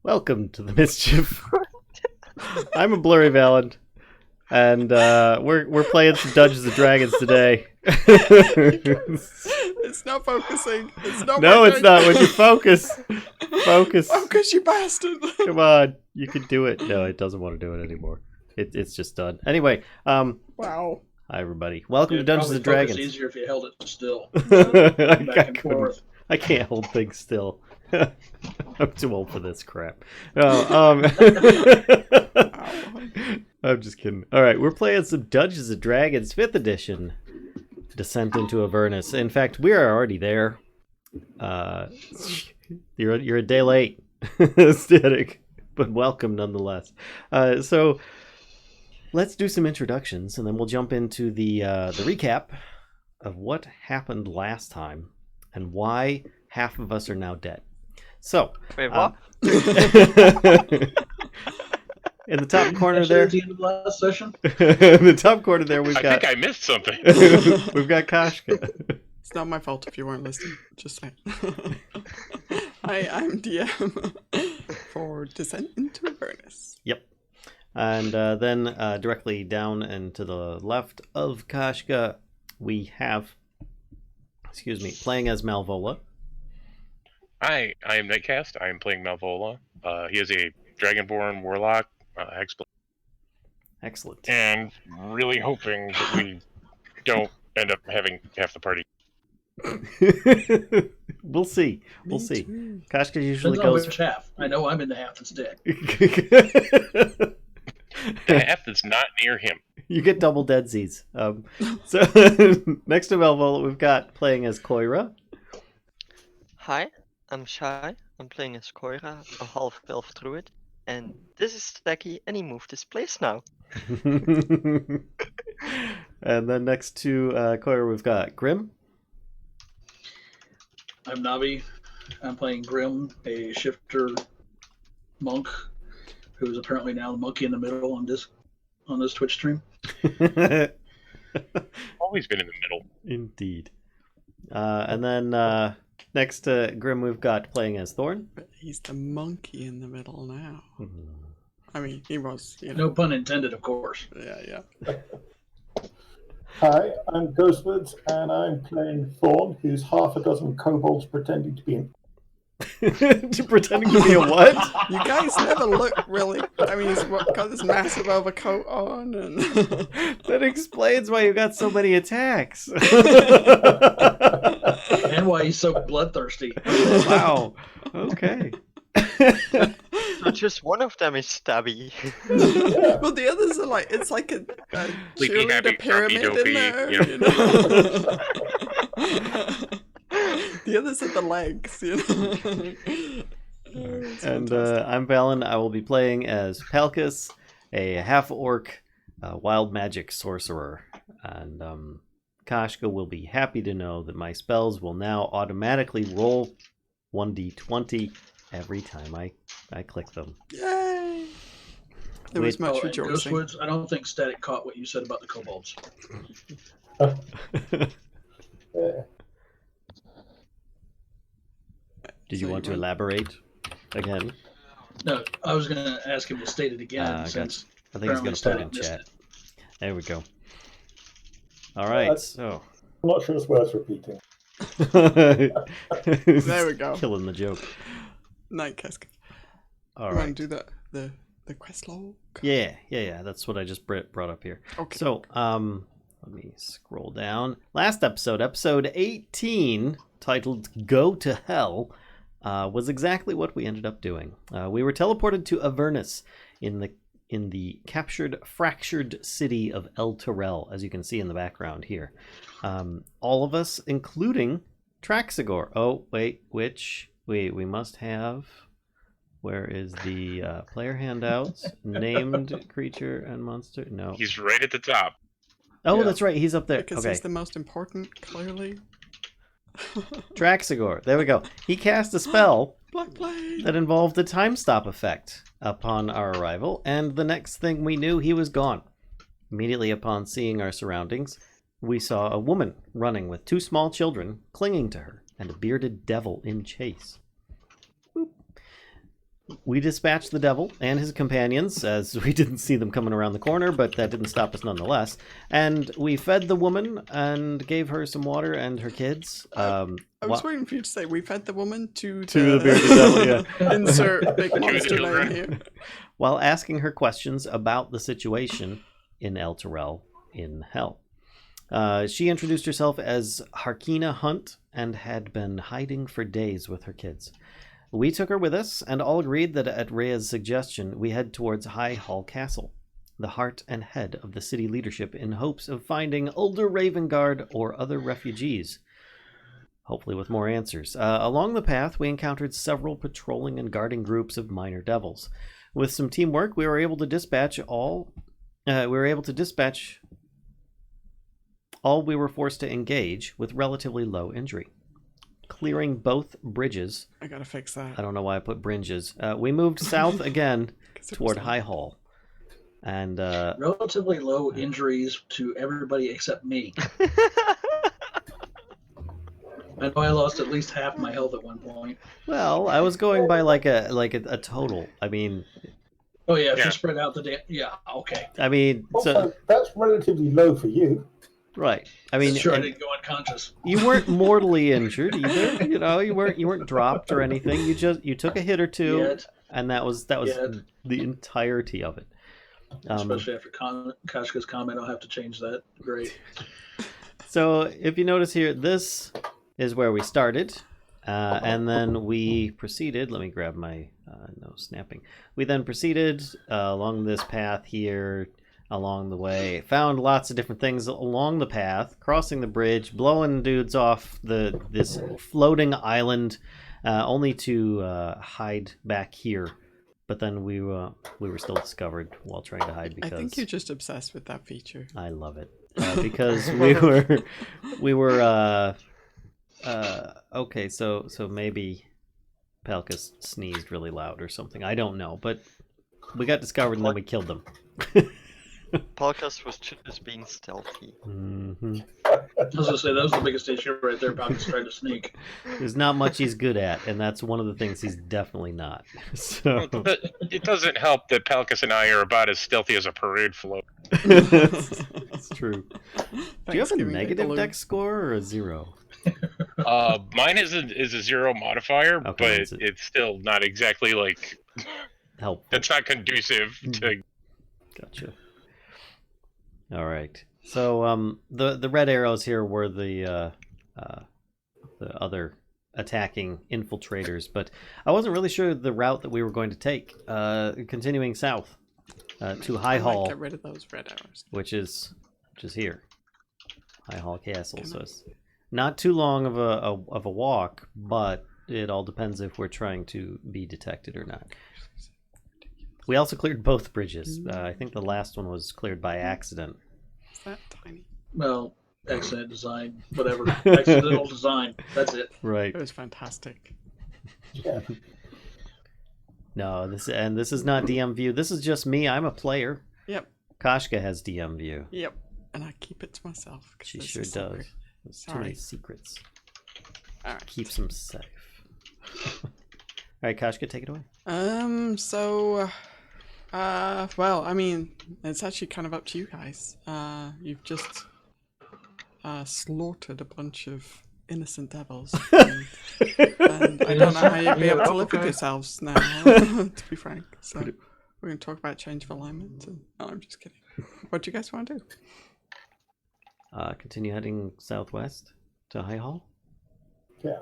Welcome to the Mischief. I'm a blurry Vallen, and we're playing some Dungeons and Dragons today. It's not focusing. It's not. No, working. it's not. When you focus, Focus, you bastard! Come on, you can do it. No, it doesn't want to do it anymore. It's just done. Anyway, Wow. hi everybody. Welcome to Dungeons and Dragons. It's easier if you held it still. I can't hold things still. I'm too old for this crap. No, I'm just kidding. All right, we're playing some Dungeons and Dragons 5th edition, Descent into Avernus. In fact, we are already there. You're a day late, Static, but welcome nonetheless. So let's do some introductions, and then we'll jump into the recap of what happened last time and why half of us are now dead. So, wait, what? In the top corner there, at the end of the last session. in the top corner there, we've got. I think I missed something. We've got kashcah. It's not my fault if you weren't listening. Just saying. Hi, I'm DM for Descent into Avernus. Yep. And then directly down and to the left of kashcah, we have, playing as Malvola. Hi, I am Nightcaste. I am playing Malvola. He is a Dragonborn Warlock. Excellent. And really hoping that we don't end up having half the party. We'll see. We'll Me see. too. Kashcah usually Depends on goes. which half. I know I'm in the half that's dead. The half that's not near him. You get double deadsies. So next to Malvola, we've got playing as Coyra. Hi, I'm Shy. I'm playing as Coyra, a half-elf druid. And this is Stacky, and he moved his place now. And then next to Coyra, we've got Grimm. I'm Nabi. I'm playing Grimm, a shifter monk who's apparently now the monkey in the middle on this Twitch stream. Always been in the middle. Indeed. And then next to Grimm, we've got playing as Thorn. But he's the monkey in the middle now. I mean, he was, No pun intended, of course. Yeah. Hi, I'm Ghostwoods, and I'm playing Thorn, who's half a dozen kobolds pretending to be an... Pretending to be a what? You guys never look really. I mean, he's got this massive overcoat on, and That explains why you got so many attacks. And why he's so bloodthirsty. Wow. Okay. So just one of them is Stabby. well, the others are like it's like a Sleepy, happy, cheerleader pyramid dopey, in there. yep. You know? The others are the legs, you know. It's And fantastic. I'm Vallen. I will be playing as Palkas, a half-orc wild magic sorcerer. And Kashka will be happy to know that my spells will now automatically roll 1d20 every time I click them. Yay! There was much rejoicing. Ghostwoods, I don't think Static caught what you said about the kobolds. Did you want to elaborate again? No, I was going to ask him to state it again. Since I think he's going to put it in Static chat. There we go. All right, so. I'm not sure it's worth repeating. There we go. Killing the joke. Nightcaste. All You right. want to do the quest log? Yeah. That's what I just brought up here. Okay. So, let me scroll down. Last episode 18, titled "Go to Hell," was exactly what we ended up doing. We were teleported to Avernus in the captured, fractured city of El Terrell, as you can see in the background here. All of us, including Traxigor. Oh, wait, we must have. Where is the player handouts? Named creature and monster? No. He's right at the top. Oh, Yeah. that's right. He's up there. Because Okay. he's the most important, clearly. Traxigor. There we go. He cast a spell Black Blade! that involved a time stop effect upon our arrival, and the next thing we knew, he was gone. Immediately upon seeing our surroundings, we saw a woman running with 2 small children clinging to her, and a bearded devil in chase. Boop. we dispatched the devil and his companions, as we didn't see them coming around the corner, but that didn't stop us nonetheless. And we fed the woman and gave her some water and her kids. I was waiting for you to say we fed the woman to the bearded devil, yeah. Insert big the monster name children. here. While asking her questions about the situation in El Terrell in Hell. She introduced herself as Harkina Hunt and had been hiding for days with her kids. We took her with us and all agreed that at Rhea's suggestion we head towards High Hall Castle, the heart and head of the city leadership, in hopes of finding older Ravenguard or other refugees, hopefully with more answers. Along the path we encountered several patrolling and guarding groups of minor devils. With some teamwork we were able to dispatch all we were forced to engage with relatively low injury. Clearing both bridges. I gotta fix that. I don't know why I put bridges. We moved south again toward High Hall. And Relatively low injuries to everybody except me. I know I lost at least half my health at one point. well, I was going by like a total. I mean, Oh yeah, if you spread out the day. Yeah, okay. so Also, that's relatively low for you. right. I mean, Sure, I and didn't go unconscious. you weren't mortally injured either. You know, you weren't dropped or anything. You took a hit or two, Yet. and that was Yet. the entirety of it. Especially after Kashka's comment, I'll have to change that. Great. So if you notice here, this is where we started, and then we proceeded. Let me grab my no snapping. We then proceeded along this path here, along the way. Found lots of different things along the path, crossing the bridge, blowing dudes off this floating island, only to hide back here. But then we were still discovered while trying to hide because I think you're just obsessed with that feature. I love it because we were okay. So maybe Palkas sneezed really loud or something. I don't know, but we got discovered and then we killed them. Palkas was just being stealthy. Mm-hmm. I was gonna say that was the biggest issue right there. Palkas tried to sneak. There's not much he's good at, and that's one of the things he's definitely not. So But it doesn't help that Palkas and I are about as stealthy as a parade float. it's true. Do you have a Thanksgiving negative balloon. dex score or a 0? Mine is a 0 modifier, Okay, but that's it. it's still not exactly like Help. that's not conducive to. Gotcha. All right. So the red arrows here were the other attacking infiltrators, but I wasn't really sure the route that we were going to take. Continuing south to High I might Hall, get rid of those red arrows. which is here, High Hall Castle. So it's not too long of a walk, but it all depends if we're trying to be detected or not. We also cleared both bridges. I think the last one was cleared by accident. Is that tiny? Well, accident design, whatever. Accidental design. That's it. Right. It was fantastic. Yeah. No, this is not DM view. This is just me. I'm a player. Yep. Kashcah has DM view. Yep. And I keep it to myself. 'cause She there's sure a secret. does. There's too many Sorry. secrets. All right. Keeps them safe. All right, Kashcah, take it away. Well, I mean, it's actually kind of up to you guys. You've just slaughtered a bunch of innocent devils, and I don't know how you'll be able to live with yourselves now, to be frank. So we're going to talk about change of alignment. And, no, I'm just kidding. What do you guys want to do? Continue heading southwest to High Hall. Yeah.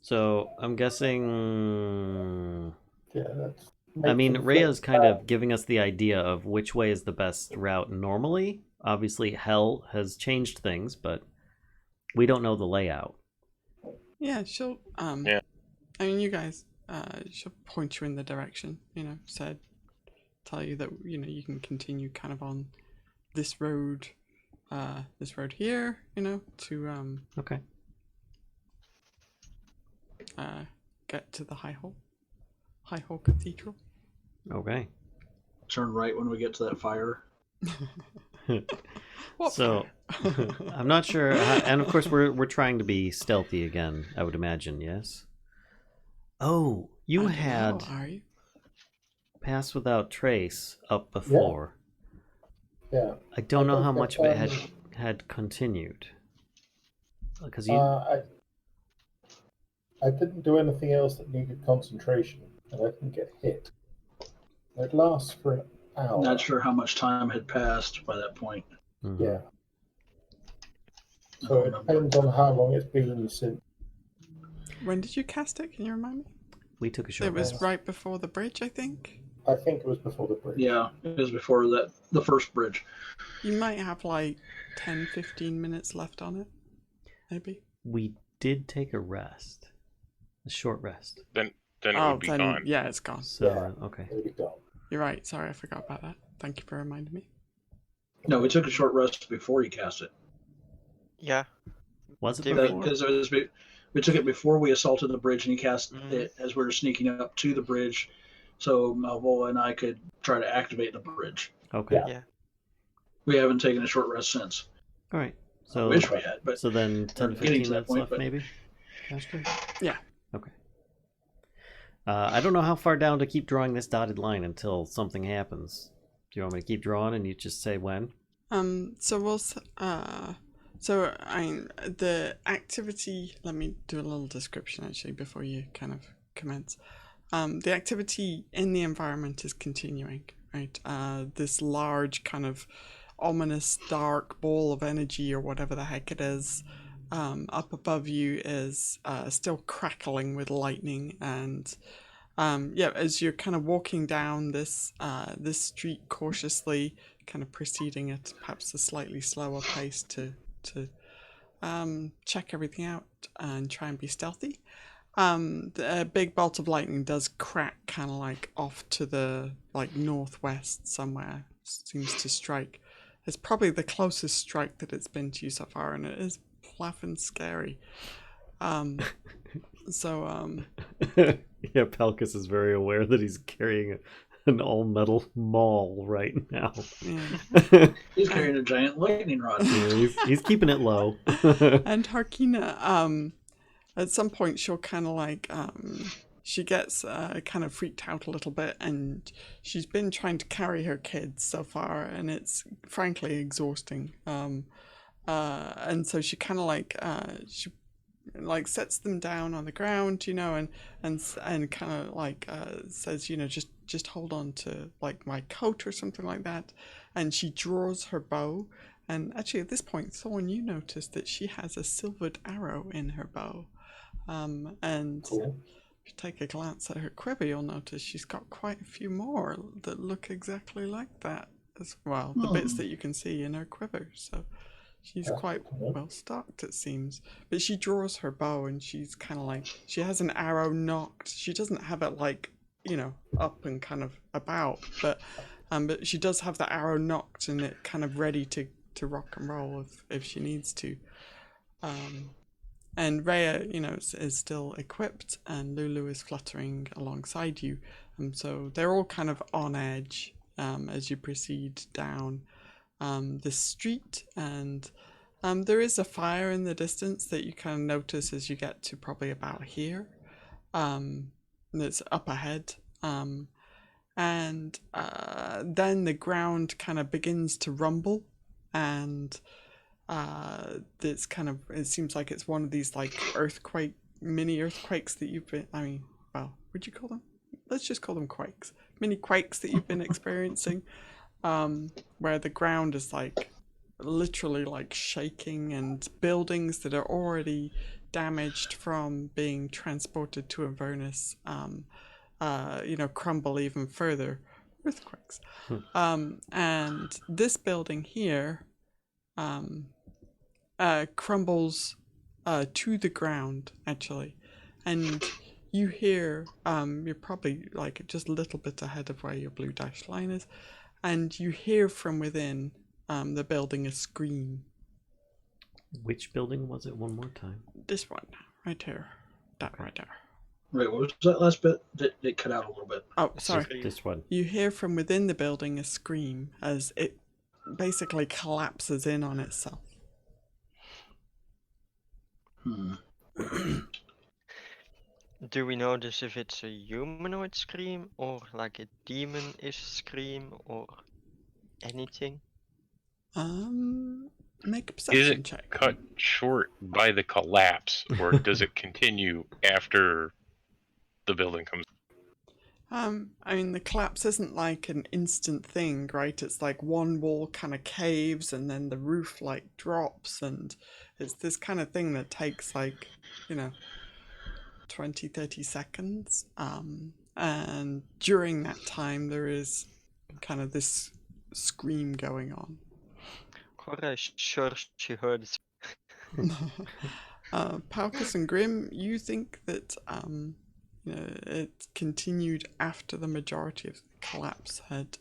So I'm guessing. Yeah, that's. I mean, makes Rhea's it kind bad. of giving us the idea of which way is the best route normally. Obviously, Hell has changed things, but we don't know the layout. Yeah, she'll. Yeah. I mean, you guys. She'll point you in the direction. Tell you that you can continue kind of on this road here. To Okay. get to the High Hall Cathedral. Okay. Turn right when we get to that fire. What So, fire? I'm not sure, and of course we're trying to be stealthy again. I would imagine, yes. Oh, you I don't had know, are you? Pass Without Trace up before. Yeah. I don't know how think much of that, it had continued. Because you. I didn't do anything else that needed concentration, and I didn't get hit. It lasts for an hour. Not sure how much time had passed by that point. Mhm. Yeah. I So don't it remember. depends on how long it's been since. When did you cast it? Can you remind me? We took a short It was rest. right before the bridge, I think. I think it was before the bridge. Yeah, it was before the first bridge. You might have like 10, 15 minutes left on it. Maybe. We did take a rest. A short rest. Then it would be gone. Yeah, it's gone. So, Yeah. okay. It'll be gone. You're right. Sorry, I forgot about that. Thank you for reminding me. No, we took a short rest before he cast it. Yeah. Was it Did before? Because we took it before we assaulted the bridge, and he cast Mhm. it as we were sneaking up to the bridge, so Malvola and I could try to activate the bridge. Okay. Yeah. Yeah. We haven't taken a short rest since. All right. I So, wish we had, but so then 10 to we're getting 15 to that minutes point, left, but- maybe? Caster? Yeah. Okay. I don't know how far down to keep drawing this dotted line until something happens. Do you want me to keep drawing and you just say when? So we'll the activity, let me do a little description actually before you kind of commence. The activity in the environment is continuing, right? This large kind of ominous dark ball of energy or whatever the heck it is up above you is still crackling with lightning, and as you're kind of walking down this street cautiously, kind of proceeding at perhaps a slightly slower pace to check everything out and try and be stealthy. The big bolt of lightning does crack kind of like off to the like northwest somewhere. Seems to strike. It's probably the closest strike that it's been to you so far, and it is fluffing scary. Yeah, Palkas is very aware that he's carrying an all-metal maul right now. Yeah. he's carrying a giant lightning rod. Yeah, he's keeping it low. And Harkina, at some point she'll kind of like she gets kind of freaked out a little bit, and she's been trying to carry her kids so far, and it's frankly exhausting. And so she kind of like she like sets them down on the ground, you know, and kind of like says, you know, just hold on to like my coat or something like that, and she draws her bow. And actually at this point, Thorn, you notice that she has a silvered arrow in her bow, and Cool. if you take a glance at her quiver, you'll notice she's got quite a few more that look exactly like that as well, the bits that you can see in her quiver. So she's quite well stocked, it seems. But she draws her bow, and she's kind of like, she has an arrow nocked. She doesn't have it like, you know, up and kind of about, but she does have the arrow nocked and it kind of ready to rock and roll if she needs to. And Rhea, you know, is still equipped, and Lulu is fluttering alongside you. So they're all kind of on edge as you proceed down the street, and there is a fire in the distance that you kind of notice as you get to probably about here. That's up ahead. And then the ground kind of begins to rumble, and it's kind of, it seems like it's one of these like mini earthquakes that you've been, I mean, well, would you call them? Let's just call them quakes. Mini quakes that you've been experiencing, where the ground is like literally like shaking, and buildings that are already damaged from being transported to Avernus, you know, crumble even further. Earthquakes. And this building here crumbles to the ground, actually. And you hear, you're probably like just a little bit ahead of where your blue dashed line is, and you hear from within the building a scream. Which building was it one more time? This one, right here. That right there. Wait, what was that last bit? It cut out a little bit. Oh, sorry. This one. You hear from within the building a scream as it basically collapses in on itself. Do we notice if it's a humanoid scream or like a demon-ish scream or anything? Make a Is perception it check. cut short by the collapse, or does it continue after the building comes? I mean, the collapse isn't like an instant thing, right? It's like one wall kind of caves and then the roof like drops, and it's this kind of thing that takes like, 20, 30 seconds. And during that time, there is kind of this scream going on. Coyra is sure she heard it. Palkas and Grimm, you think that it continued after the majority of the collapse had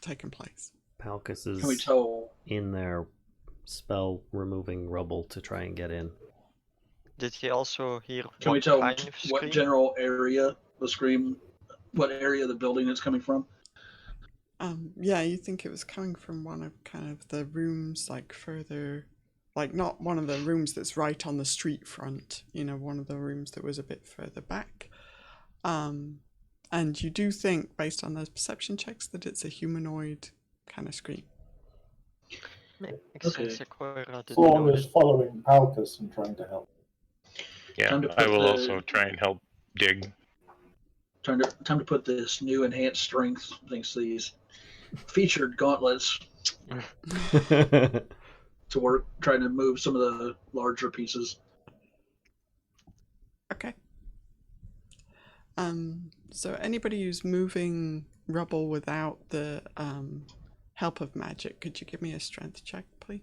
taken place. Palkas Can we is tell? in their spell removing rubble to try and get in. Did he also hear Can we what tell kind of what scream? general area the scream? What area of the building it's coming from? Yeah, you think it was coming from one of kind of the rooms like further, like not one of the rooms that's right on the street front, one of the rooms that was a bit further back. And you do think, based on those perception checks, that it's a humanoid kind of scream. Makes Okay. sense. Coyra didn't Thorn know is that. following Palkas and trying to help. Yeah, Time to I put will the- also try and help dig. Time to put this new enhanced strength, thanks to these featured gauntlets, to work, trying to move some of the larger pieces. Okay. So anybody who's moving rubble without the help of magic, could you give me a strength check, please?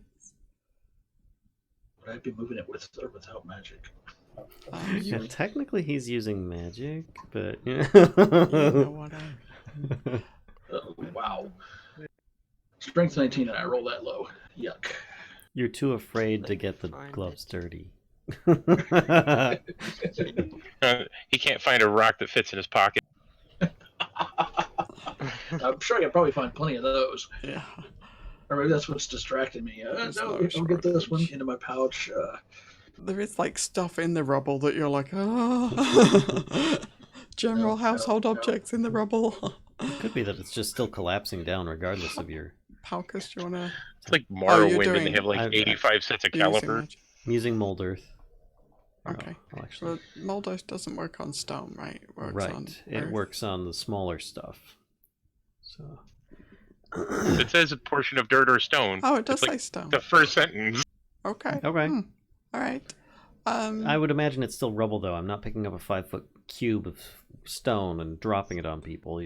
Would I be moving it with or without magic? Yeah, technically he's using magic, but You know what Oh, wow. Strength 19, and I roll that low. Yuck. you're too afraid to get the Find gloves it. dirty. He can't find a rock that fits in his pocket. I'm sure I can probably find plenty of those. Yeah. Or maybe that's what's distracting me. There's No, no I'll get this one shortage. into my pouch. There is like stuff in the rubble that you're like, oh. General No, household no. objects in the rubble. It could be that it's just still collapsing down regardless of your... Palkas, do you want to... It's like you're Morrowind, and doing- they have like I've- 85 sets of You're using calipers. magic. I'm using mold earth. Okay. I'll actually... Well, mold earth doesn't work on stone, right? It works right. on It earth. works on the smaller stuff. So... It says a portion of dirt or stone. Oh, it does It's say like stone. the first sentence. Okay. Okay. All right. I would imagine it's still rubble, though. I'm not picking up a 5-foot cube of stone and dropping it on people,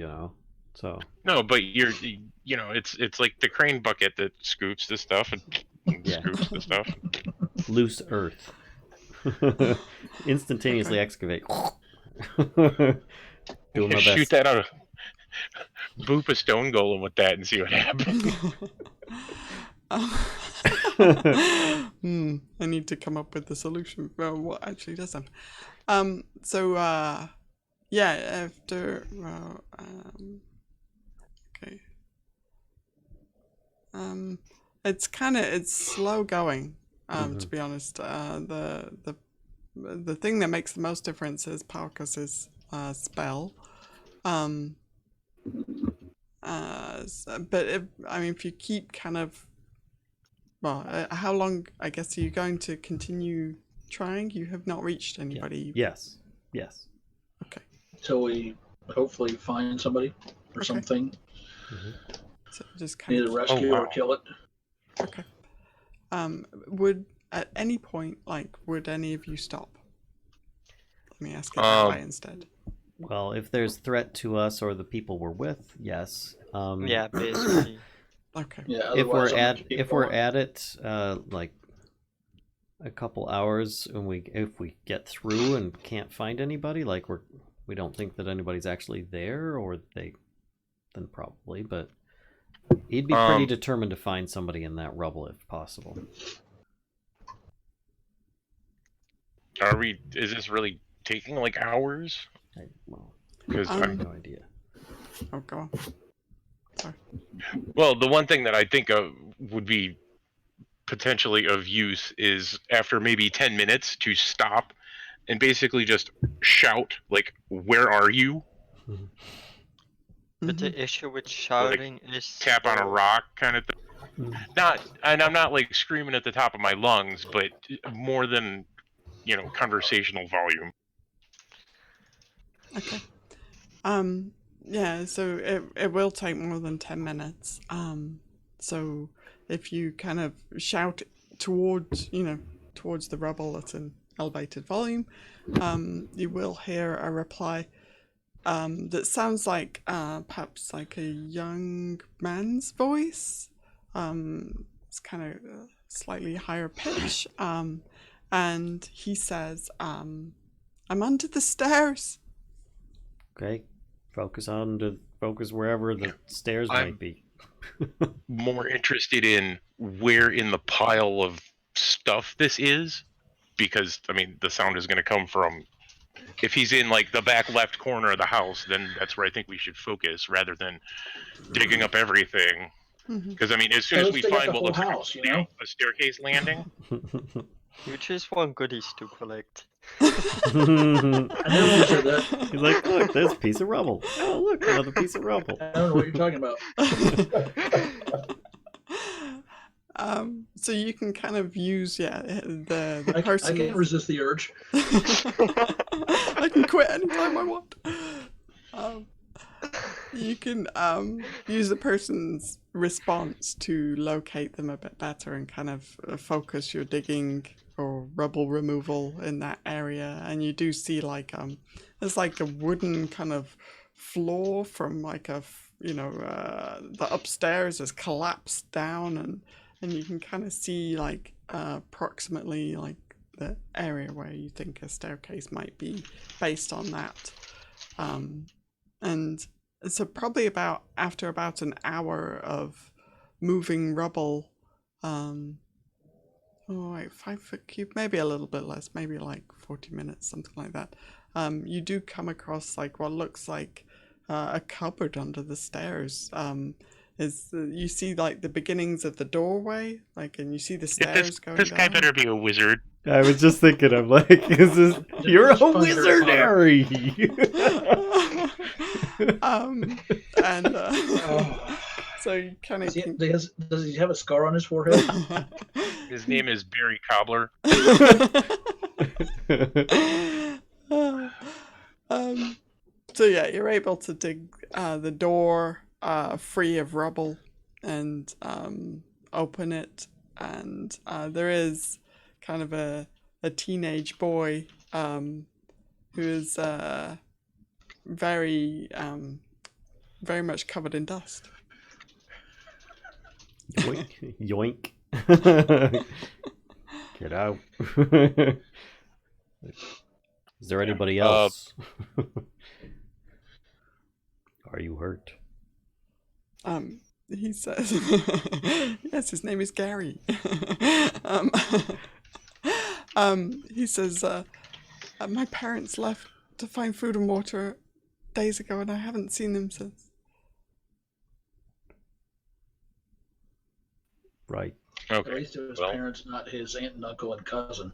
So... No, but it's like the crane bucket that scoops the stuff and Yeah. scoops the stuff. Loose earth. Instantaneously Okay. excavate. Doing my best. Shoot that out of... Boop a stone golem with that and see what happens. I need to come up with the solution for what actually does happen. Yeah, after okay. It's slow going, to be honest. The thing that makes the most difference is Palkas' spell. But if you keep kind of, how long, I guess, are you going to continue trying? You have not reached anybody. Yes. Okay. Until we hopefully find somebody or Okay. something. So just kind Either of. rescue wow. or kill it. Okay. At any point, would any of you stop? Let me ask it that way instead. Well, if there's threat to us or the people we're with, yes. Yeah, basically. Okay. Yeah. If otherwise I'm gonna keep if we're going. at it, like a couple hours, and if we get through and can't find anybody, like we don't think that anybody's actually there, or then probably. But he'd be pretty determined to find somebody in that rubble if possible. Is this really taking like hours? Because Um, I have no idea. Oh, go on. Sorry. well, the one thing that I think of would be potentially of use is after maybe 10 minutes to stop and basically just shout, like, "Where are you?" But the issue with shouting is Tap on a rock kind of thing. I'm not like screaming at the top of my lungs, but more than, conversational volume. Okay. Yeah, so it will take more than 10 minutes. So if you kind of shout towards the rubble at an elevated volume, you will hear a reply that sounds like perhaps like a young man's voice. It's kind of slightly higher pitch. And he says, I'm under the stairs. Okay. Focus wherever the stairs might be. More interested in where in the pile of stuff this is, because the sound is going to come from. If he's in like the back left corner of the house, then that's where I think we should focus rather than digging up everything. Because as soon as we find what looks house, like a staircase landing, you just want goodies to collect. I never said that. He's like, look, there's a piece of rubble. Oh, look, another piece of rubble. I don't know what you're talking about. So you can kind of use the person. I can't resist the urge. I can quit anytime I want. You can use the person's response to locate them a bit better and kind of focus your digging or rubble removal in that area. And you do see like there's like a wooden kind of floor from like the upstairs has collapsed down, and you can kind of see like approximately like the area where you think a staircase might be based on that. And so probably after about an hour of moving rubble, 5 foot cube, maybe a little bit less, maybe like 40 minutes, something like that. You do come across like what looks like a cupboard under the stairs. You see like the beginnings of the doorway, and you see the stairs going down. This guy better be a wizard. I was just thinking, I'm like, you're a wizardary. So you kind of does he have a scar on his forehead? His name is Barry Cobbler. So yeah, you're able to dig the door free of rubble and open it, and there is kind of a teenage boy who is very much covered in dust. Yoink. Yoink. Get out. Is there anybody else? Are you hurt? He says, yes, his name is Gary. He says, my parents left to find food and water days ago, and I haven't seen them since. Right. Okay. At least it was parents, not his aunt and uncle and cousin.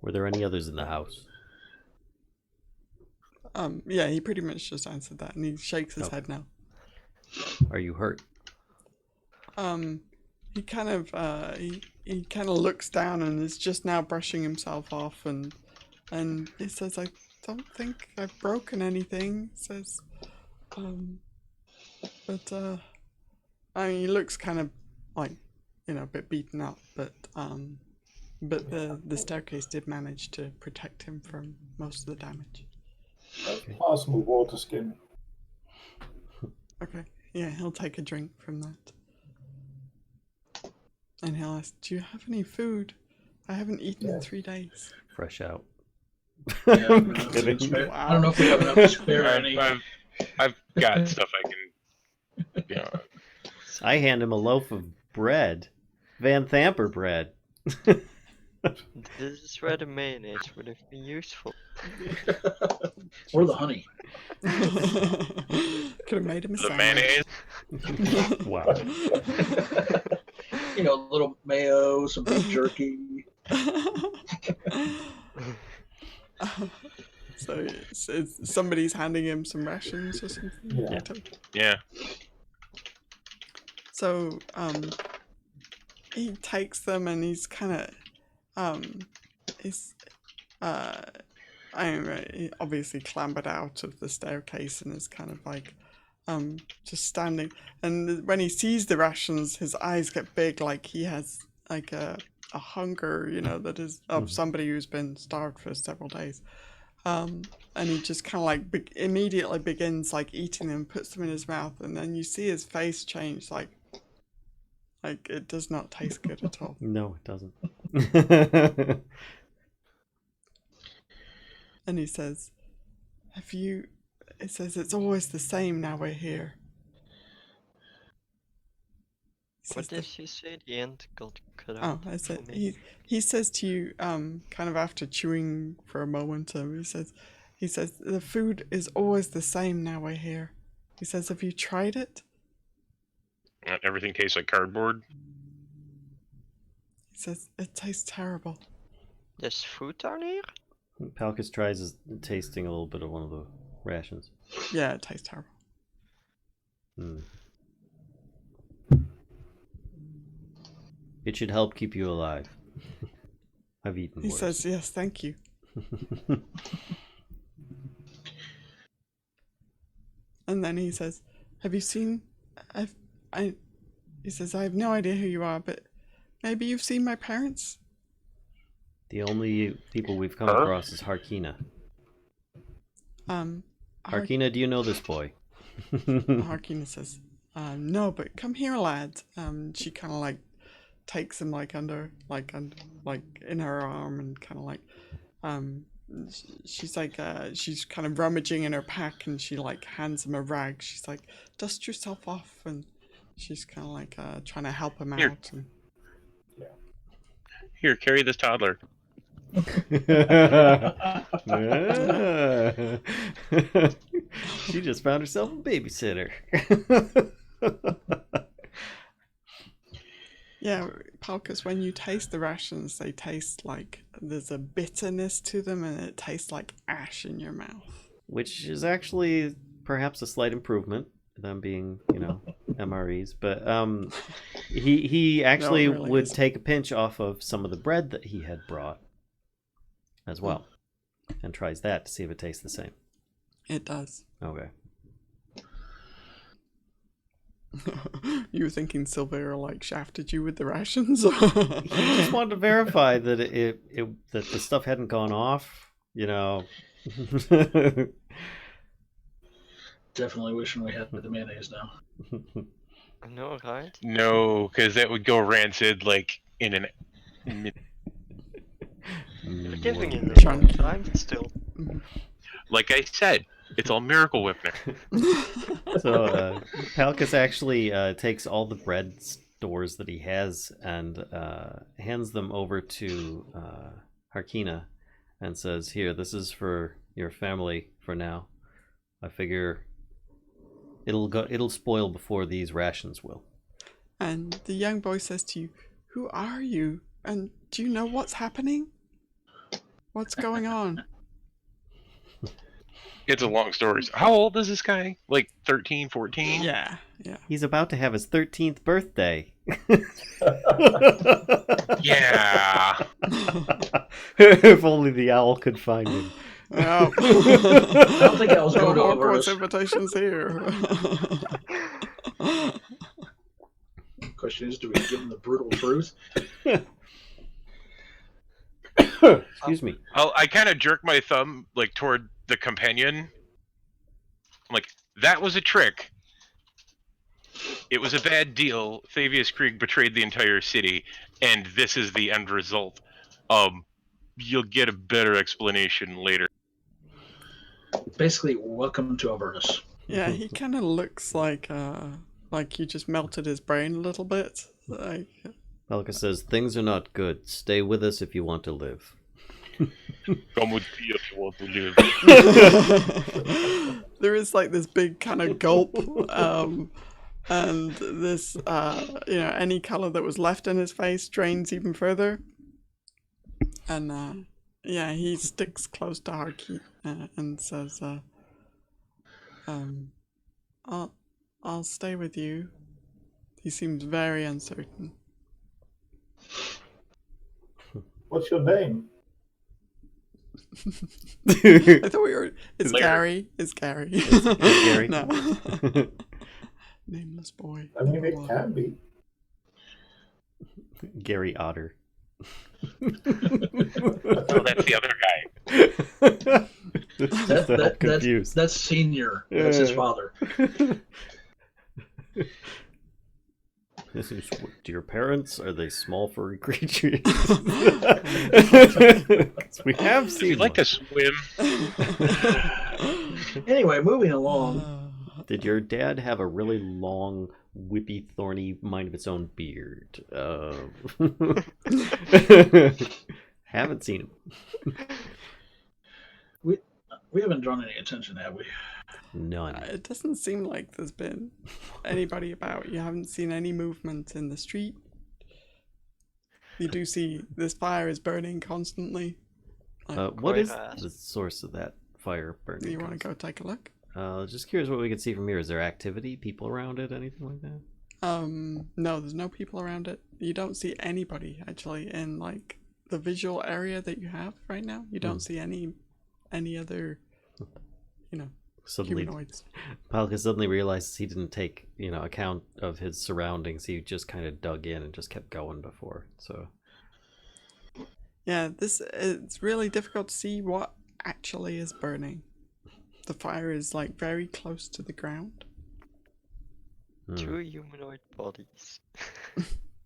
Were there any others in the house? Yeah, he pretty much just answered that, and he shakes his head now. Are you hurt? He kind of he kind of looks down and is just now brushing himself off, and he says, "I don't think I've broken anything." He says, but he looks kind of like a bit beaten up, but the staircase did manage to protect him from most of the damage. Pass him a water skin. Okay, yeah, he'll take a drink from that. And he'll ask, do you have any food? I haven't eaten in 3 days. Fresh out. Yeah, I'm kidding. I don't know if we have enough to spare any. I've got stuff I can... I hand him a loaf of bread. Van Thamper bread. This is where the mayonnaise would have been useful. Or the honey. Could have made him a The sandwich. mayonnaise. Wow. A little mayo, some beef jerky. So it's somebody's handing him some rations or something. Yeah. Yeah. So he takes them and he's kind of I don't know, he obviously clambered out of the staircase and is kind of like just standing. And when he sees the rations, his eyes get big, like he has like a hunger, you know, that is of somebody who's been starved for several days. And he just kind of like immediately begins like eating them, puts them in his mouth, and then you see his face change, like it does not taste good at all. No, it doesn't. And he says, it says it's always the same now we're here. What did she say? The end got cut Oh, out. I said for me. he says to you, kind of after chewing for a moment, he says the food is always the same now we're here. He says, have you tried it? Everything tastes like cardboard. He says it tastes terrible. There's food down here? Palkas tries tasting a little bit of one of the rations. Yeah, it tastes terrible. It should help keep you alive. I've eaten He worse. says, yes, thank you. And then he says, have you seen... He says, I have no idea who you are, but maybe you've seen my parents? The only people we've come across is Harkina. Harkina, do you know this boy? Harkina says, no, but come here, lad. She kind of like takes him like under in her arm and kind of like, she's like, she's kind of rummaging in her pack and she like hands him a rag. She's like, dust yourself off, and she's kind of like trying to help him Here. out. And... Here, carry this toddler. She just found herself a babysitter. Yeah, Palkas, when you taste the rations, they taste like there's a bitterness to them and it tastes like ash in your mouth. Which is actually perhaps a slight improvement, them being, MREs. But he actually No, it really would isn't. take a pinch off of some of the bread that he had brought as well. And tries that to see if it tastes the same. It does. Okay. You were thinking Silvera like shafted you with the rations? He just wanted to verify that that the stuff hadn't gone off, Definitely wishing we had the mayonnaise now. I know, right? No, because that would go rancid like in an. You're giving it a Trying- long time still. Like I said, it's all Miracle Whippner. So Palkas actually takes all the bread stores that he has and hands them over to Harkina and says, "Here, this is for your family for now. I figure it'll spoil before these rations will." And the young boy says to you, "Who are you? And do you know what's happening? What's going on?" It's a long story. How old is this guy? Like 13, 14? Yeah. He's about to have his 13th birthday. Yeah. If only the owl could find him. Well, I don't think I was no going to Hogwarts Avernus. invitations here. Question is, do we give him the brutal truth? Excuse me. I kind of jerk my thumb like toward the companion. I'm like, that was a trick. It was a bad deal. Thavius Krieg betrayed the entire city, and this is the end result. You'll get a better explanation later. Basically, welcome to Avernus. Yeah, he kind of looks like you just melted his brain a little bit. Like, Palkas says, "Things are not good. Stay with us if you want to live." Come with me if you want to live. there is like this big kind of gulp, and this any color that was left in his face drains even further. And yeah, he sticks close to Harkeet and says, I'll stay with you. He seems very uncertain. What's your name? I thought we were. It's Larry. Gary. It's Gary. It's Gary. No. Nameless boy. I mean, it can be. Gary Otter. Oh, that's the other guy. I'm confused. That's Senior. That's his Yeah. father. This is to your parents. Are they small furry creatures? We have If seen you'd like one. to swim, Anyway, moving along. Did your dad have a really long, whippy, thorny mind of its own beard? Haven't seen him. We haven't drawn any attention, have we? None. It doesn't seem like there's been anybody about. You haven't seen any movement in the street. You do see this fire is burning constantly. What is Coyra. the source of that fire burning? You want to go take a look? Just curious what we can see from here. Is there activity, people around it, anything like that? No, there's no people around it. You don't see anybody actually in like the visual area that you have right now. You don't see any other, Suddenly, humanoids. Palkas suddenly realizes he didn't take, account of his surroundings. He just kind of dug in and just kept going before. So Yeah, it's really difficult to see what actually is burning. The fire is like very close to the ground. Two humanoid bodies.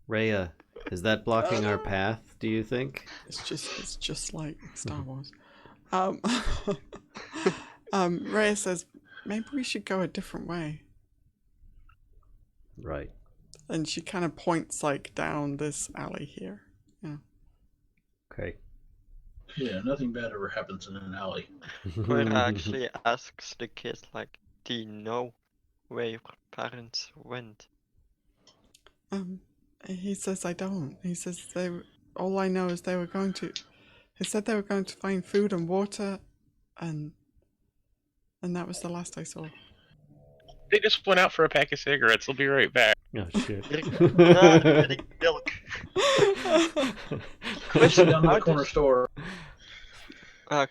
Rhea, is that blocking our path? Do you think? It's just like Star Wars. Rhea says maybe we should go a different way, Right. and she kind of points like down this alley here. Yeah. Okay. Yeah, nothing bad ever happens in an alley. Coyra actually asks the kid, like, do you know where your parents went? He says I don't. He says all I know is they were going to. He said they were going to find food and water, and that was the last I saw. they just went out for a pack of cigarettes. They'll be right back. Oh shit. Getting milk. Question down to How the corner does- store.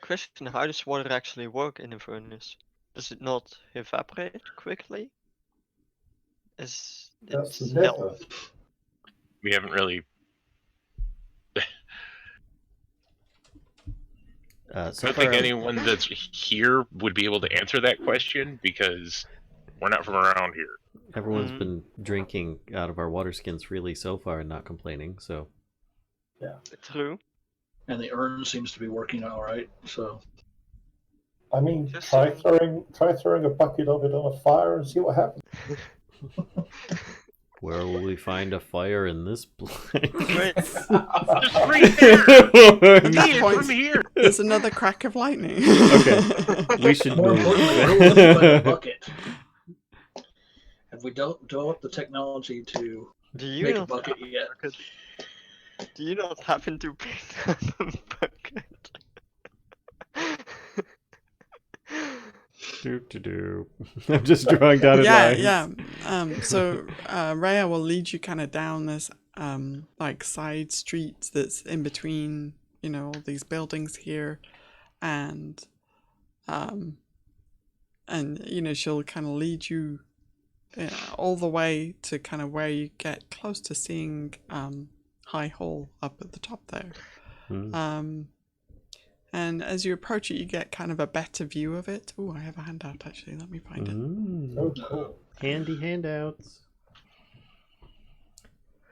Question, how does water actually work in Avernus? Does it not evaporate quickly? That's It's never. hell. We haven't really. So I don't far, think anyone that's here would be able to answer that question because we're not from around here. everyone's been drinking out of our water skins freely so far and not complaining. So True. And the urn seems to be working all right. So I mean, Just try throwing a bucket of it on a fire and see what happens. where will we find a fire in this place? Wait, Just right there! At that Here, point, from here! there's another crack of lightning. Okay. We should more move. importantly, where will we find a bucket? Have we developed the technology to do you make a not bucket have yet? bucket? Do you not happen to pick up a bucket? Do. I'm just drawing down in lines. Yeah. So Rhea will lead you kind of down this like side street that's in between, all these buildings here, and she'll kind of lead you all the way to kind of where you get close to seeing High Hall up at the top there. And as you approach it, you get kind of a better view of it. Oh, I have a handout actually. Let me find it. Oh, cool. Handy handouts.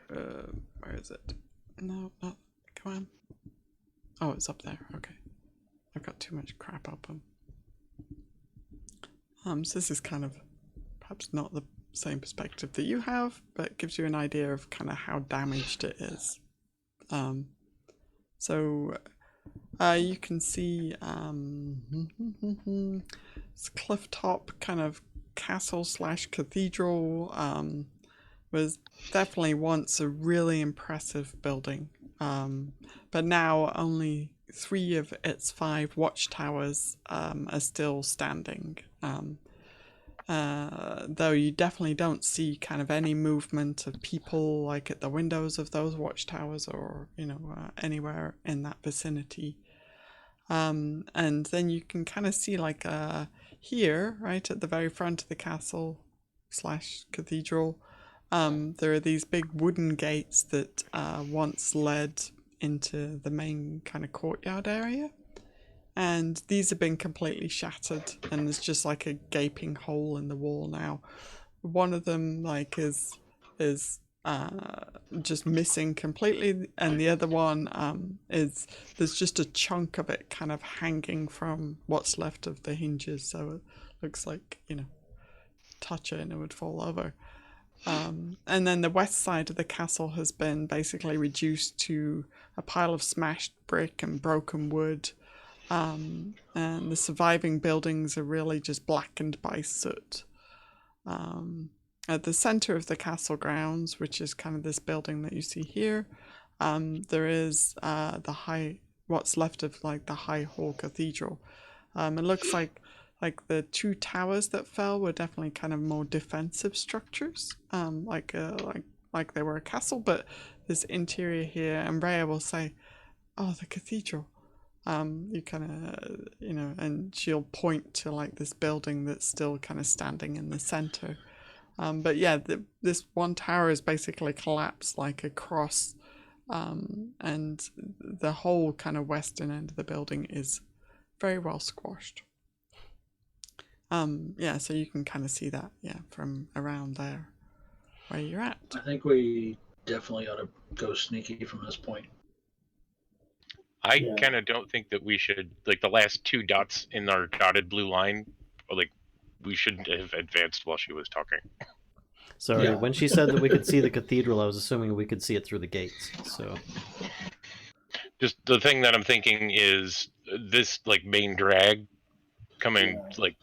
Where is it? No, come on. Oh, it's up there. Okay. I've got too much crap open. So this is kind of perhaps not the same perspective that you have, but it gives you an idea of kind of how damaged it is. So you can see it's cliff top kind of castle / cathedral. Was definitely once a really impressive building. But now only 3 of its 5 watchtowers are still standing. Though you definitely don't see kind of any movement of people like at the windows of those watchtowers or, anywhere in that vicinity. And then you can kind of see like here, right at the very front of the castle / cathedral, there are these big wooden gates that once led into the main kind of courtyard area. And these have been completely shattered, and there's just like a gaping hole in the wall now. One of them like is just missing completely, and the other one is there's just a chunk of it kind of hanging from what's left of the hinges, so it looks like touch it and it would fall over. And then the west side of the castle has been basically reduced to a pile of smashed brick and broken wood. And the surviving buildings are really just blackened by soot. At the center of the castle grounds, which is kind of this building that you see here, there is what's left of like the High Hall Cathedral. It looks like the 2 towers that fell were definitely kind of more defensive structures, like they were a castle. But this interior here, and Rhea will say, "Oh, the cathedral." You kind of, and she'll point to like this building that's still kind of standing in the center. But yeah, this one tower is basically collapsed like across, and the whole kind of western end of the building is very well squashed. So you can kind of see that, from around there where you're at. I think we definitely ought to go sneaky from this point. I kind of don't think that we should, like the last 2 dots in our dotted blue line, like we shouldn't have advanced while she was talking. Sorry, when she said that we could see the cathedral, I was assuming we could see it through the gates. So, just the thing that I'm thinking is this like main drag coming. Like,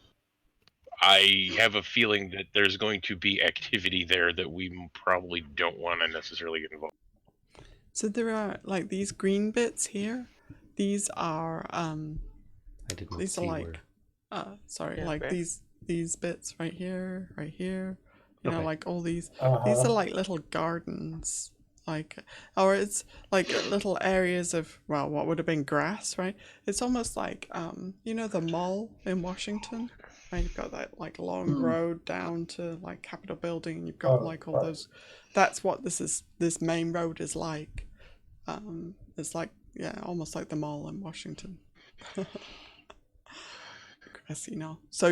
I have a feeling that there's going to be activity there that we probably don't want to necessarily get involved. So there are like these green bits here. These are I did not these see are like Yeah, like where? these bits right here. Okay. Like all these these are like little gardens, or it's like little areas of, well, what would have been grass, right? It's almost like the mall in Washington, right? You've got that like long road down to like Capitol Building, and you've got like all those. That's what this main road is like. It's like, almost like the mall in Washington. So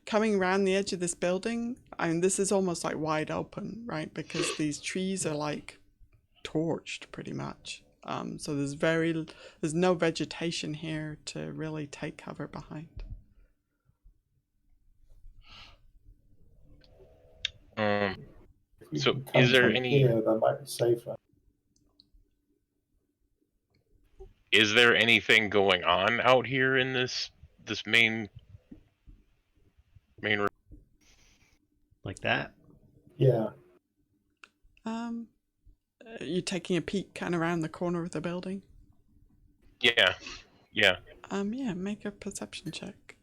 coming around the edge of this building, this is almost like wide open, right? Because these trees are like torched pretty much. So there's no vegetation here to really take cover behind. So is there any? Here, that might be safer. Is there anything going on out here in this main room? Like that? Yeah. You taking a peek kind of around the corner of the building? Yeah. Make a perception check.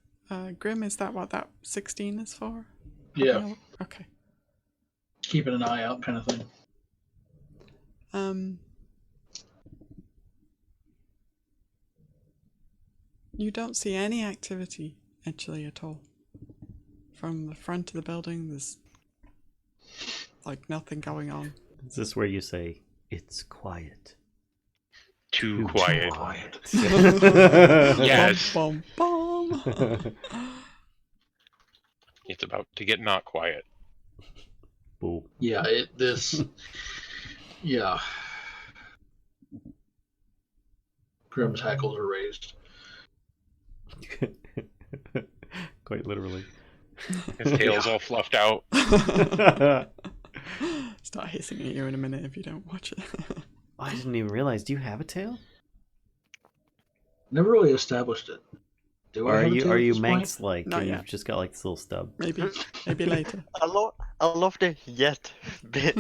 Grimm, is that what that 16 is for? Yeah. Okay. Keeping an eye out kind of thing. You don't see any activity actually at all. From the front of the building, there's like nothing going on. Is this where you say, it's quiet? Too quiet. Yes. Bum, bum, bum. It's about to get not quiet. Boo. Yeah, yeah. Grimm's hackles are raised. Quite literally. His tail's all fluffed out. Start hissing at you in a minute if you don't watch it. I didn't even realize. Do you have a tail? Never really established it. Do Or I are have a you tail are at you this point? Manx-like Not and yet. you've just got like this little stub? Maybe later. I love the yet bit.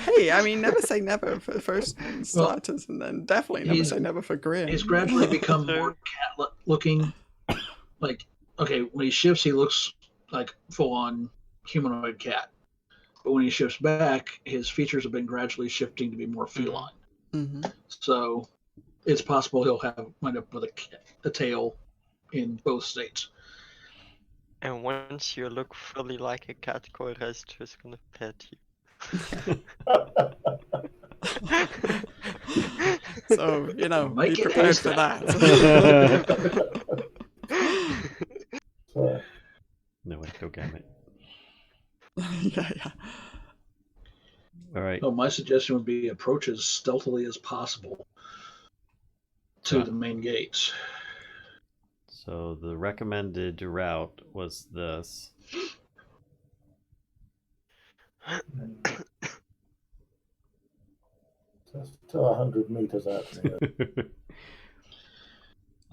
Hey, I mean, never say never for first starters, and then definitely never he's- say never for Grimm. He's gradually become more cat-looking. Like, okay, when he shifts, he looks like full-on humanoid cat. But when he shifts back, his features have been gradually shifting to be more feline. Mm-hmm. So it's possible he'll wind up with a tail in both states. And once you look fully like a cat, Coyra is just gonna pet you. So, Might be get prepared past for that. So, No way, go gamut. yeah. All right. So my suggestion would be approach as stealthily as possible to Yeah. the main gates. So the recommended route was this. just 100 meters out from here.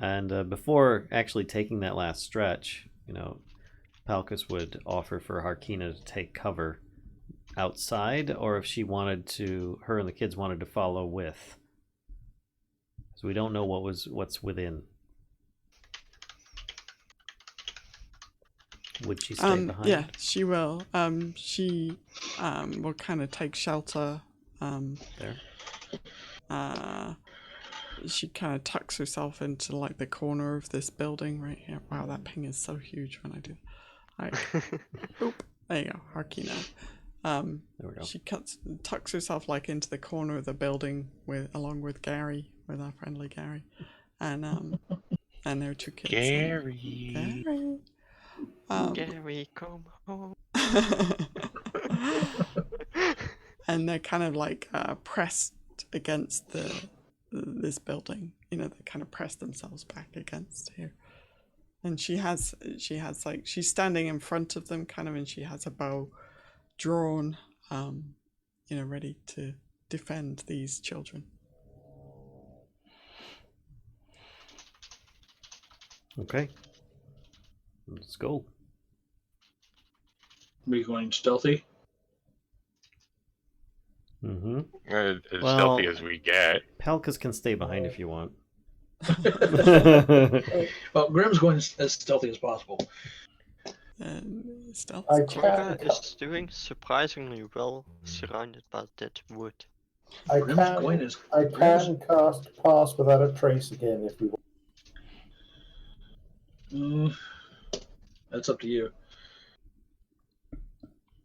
And before actually taking that last stretch, Palkas would offer for Harkina to take cover outside, or if her and the kids wanted to follow with. So we don't know what's within. Would she stay behind? Yeah, she will. She will kind of take shelter. There. She kind of tucks herself into like the corner of this building right here. Wow, that ping is so huge when I do. Right. Oop. There you go, Harkina. There we go. She tucks herself like into the corner of the building along with Gary, with our friendly Gary, and their two kids. Gary. Gary, come home. And they're kind of like pressed against this building. They kind of press themselves back against here. And she has like, she's standing in front of them kind of, and she has a bow drawn, ready to defend these children. Okay. Let's go. Are we going stealthy? Mm-hmm. As Well- stealthy as we get. Palkas can stay behind if you want. Well, Grimm's going as stealthy as possible. And stealth. I Coyra can, is doing surprisingly well surrounded by dead wood. I Grimm's going can, as I Grimm's- can cast Pass Without a Trace again if we want. That's up to you.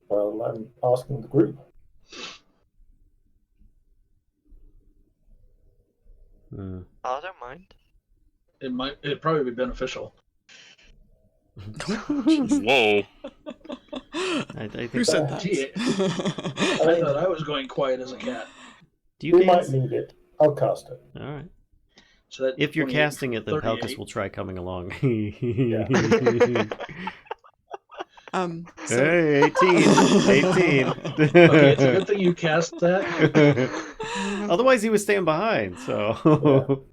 Well, I'm asking the group. Hmm. I don't mind. It'd probably be beneficial. Whoa. I think Who said that? Gee, I I mean, thought I was going quiet as a cat. Do you we might guys? need it. I'll cast it. All right. So that If you're 28, casting it, then 38. Palkas will try coming along. So, Hey, 18. Okay, it's a good thing you cast that. Otherwise, he was staying behind. So.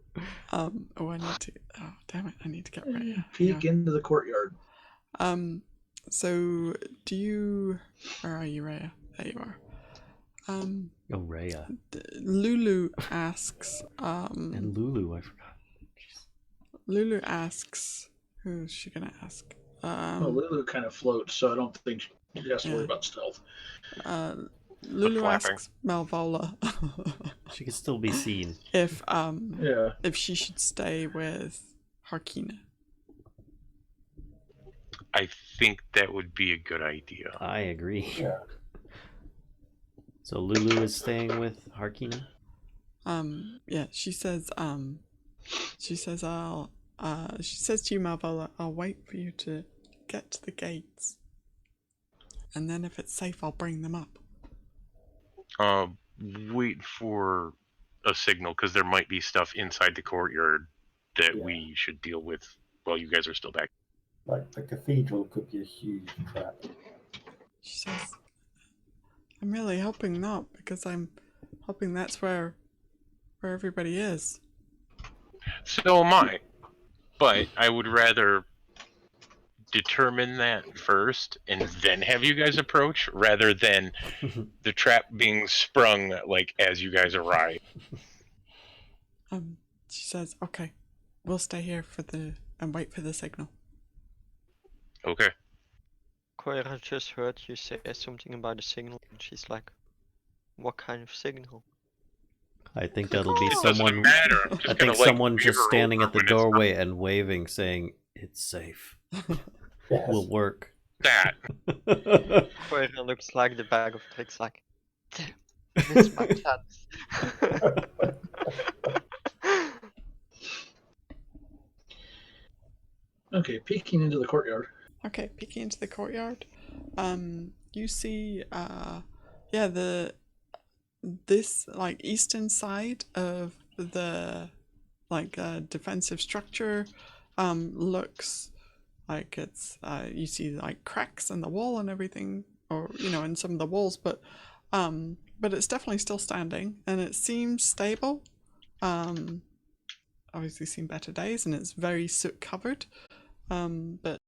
I need to. Oh, damn it! I need to get ready. Peek into the courtyard. So do you? Where are you, Rhea? There you are. Oh, Rhea. Lulu asks. And Lulu, I forgot. Jeez. Lulu asks. Who's she gonna ask? Well, Lulu kind of floats, so I don't think she has to worry Yeah. about stealth. Lulu flapping. asks Malvola She could still be seen. if Yeah. she should stay with Harkina. I think that would be a good idea. I agree. Yeah. So Lulu is staying with Harkina? Yeah, she says she says to you, Malvola, I'll wait for you to get to the gates. And then if it's safe, I'll bring them up. Wait for a signal, because there might be stuff inside the courtyard that Yeah. we should deal with while you guys are still back. Like the cathedral could be a huge trap. She says, I'm really hoping not, because I'm hoping that's where everybody is. So am I. But I would rather determine that first and then have you guys approach rather than the trap being sprung like as you guys arrive. She says, "Okay, we'll stay here and wait for the signal." Okay. Coyra just heard you say something about a signal, and she's like, "What kind of signal?" I think that'll be It doesn't someone. matter. I'm just I gonna, think like, someone just mirror standing over at the when it's not doorway and waving, saying it's safe. Yes. Will work. that. Coyra looks like the bag of tricks, like, damn, missed my chance. Okay, peeking into the courtyard. Okay, peeking into the courtyard, you see, this like eastern side of the defensive structure, looks like it's you see like cracks in the wall and everything, or in some of the walls, but it's definitely still standing and it seems stable. Obviously seen better days and it's very soot covered. But